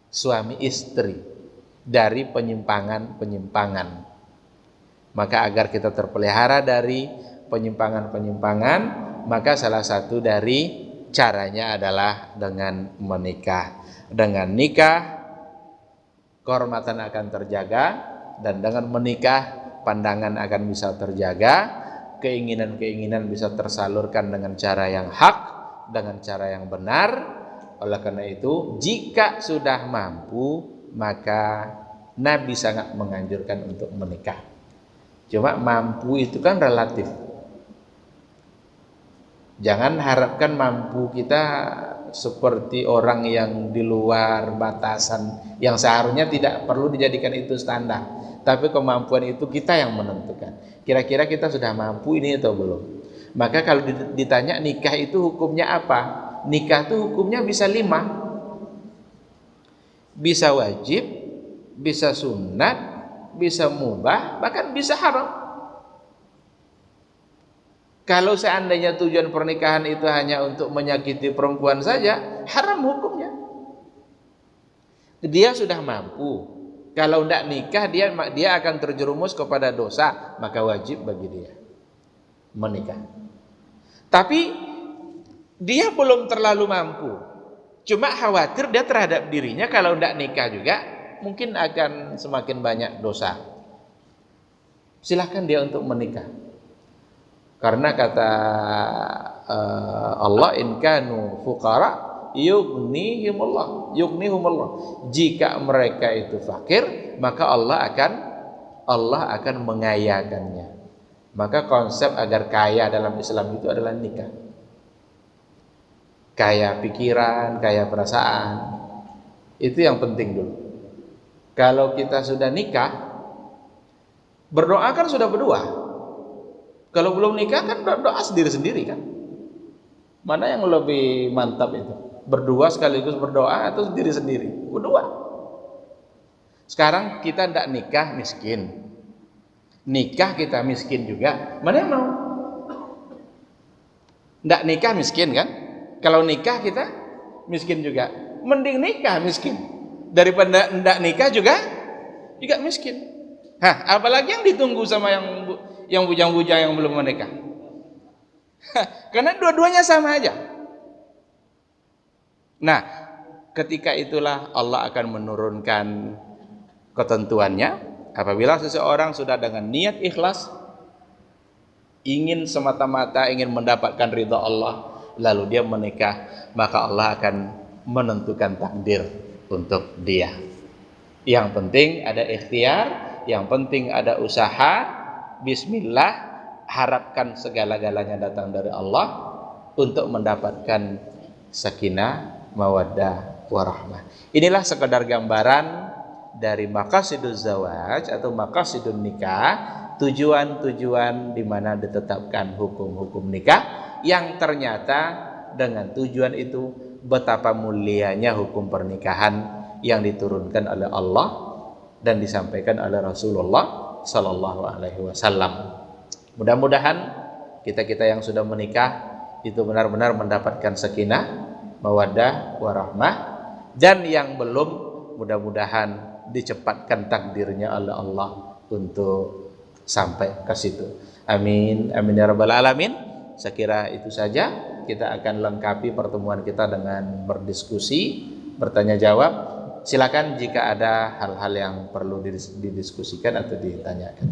suami istri dari penyimpangan-penyimpangan. Maka agar kita terpelihara dari penyimpangan-penyimpangan, maka salah satu dari caranya adalah dengan menikah. Dengan nikah kehormatan akan terjaga, dan dengan menikah pandangan akan bisa terjaga, keinginan-keinginan bisa tersalurkan dengan cara yang hak, dengan cara yang benar. Oleh karena itu, jika sudah mampu, maka Nabi sangat menganjurkan untuk menikah. Cuma mampu itu kan relatif. Jangan harapkan mampu kita seperti orang yang di luar batasan, yang seharusnya tidak perlu dijadikan itu standar. Tapi kemampuan itu kita yang menentukan. Kira-kira kita sudah mampu ini atau belum. Maka kalau ditanya nikah itu hukumnya apa? Nikah itu hukumnya bisa 5. Bisa wajib, bisa sunat, bisa mubah, bahkan bisa haram. Kalau seandainya tujuan pernikahan itu hanya untuk menyakiti perempuan saja, haram hukumnya. Dia sudah mampu. Kalau tidak nikah, dia akan terjerumus kepada dosa, maka wajib bagi dia menikah. Tapi dia belum terlalu mampu, cuma khawatir dia terhadap dirinya kalau tidak nikah juga mungkin akan semakin banyak dosa. Silahkan dia untuk menikah. Karena kata Allah, in kanu fuqara yughnihumullah. Jika mereka itu fakir, maka Allah akan mengayakannya. Maka konsep agar kaya dalam Islam itu adalah nikah. Kaya pikiran, kaya perasaan, itu yang penting dulu. Kalau kita sudah nikah, berdoa kan sudah berdua. Kalau belum nikah kan doa sendiri-sendiri kan. Mana yang lebih mantap itu? Berdua sekaligus berdoa atau sendiri-sendiri? Berdua. Sekarang kita tidak nikah miskin, nikah kita miskin juga. Mana yang mau? Tidak nikah miskin kan? Kalau nikah kita miskin juga. Mending nikah miskin daripada tidak nikah juga miskin. Apalagi yang ditunggu sama yang bujang-bujang yang belum menikah. Karena dua-duanya sama aja. Nah, ketika itulah Allah akan menurunkan ketentuannya. Apabila seseorang sudah dengan niat ikhlas, ingin semata-mata ingin mendapatkan ridha Allah, lalu dia menikah, maka Allah akan menentukan takdir untuk dia. Yang penting ada ikhtiar, yang penting ada usaha. Bismillah, harapkan segala-galanya datang dari Allah untuk mendapatkan sakinah, mawaddah, warahmah. Inilah sekedar gambaran dari maqasiduz zawaj atau maqasidun nikah, tujuan-tujuan di mana ditetapkan hukum-hukum nikah, yang ternyata dengan tujuan itu betapa mulianya hukum pernikahan yang diturunkan oleh Allah dan disampaikan oleh Rasulullah Sallallahu Alaihi Wasallam. Mudah-mudahan kita yang sudah menikah itu benar-benar mendapatkan sakinah, mawaddah, warahmah, dan yang belum mudah-mudahan dicepatkan takdirnya oleh Allah untuk sampai ke situ. Amin, amin ya rabbal alamin. Saya kira itu saja. Kita akan lengkapi pertemuan kita dengan berdiskusi, bertanya jawab. Silakan jika ada hal-hal yang perlu didiskusikan atau ditanyakan.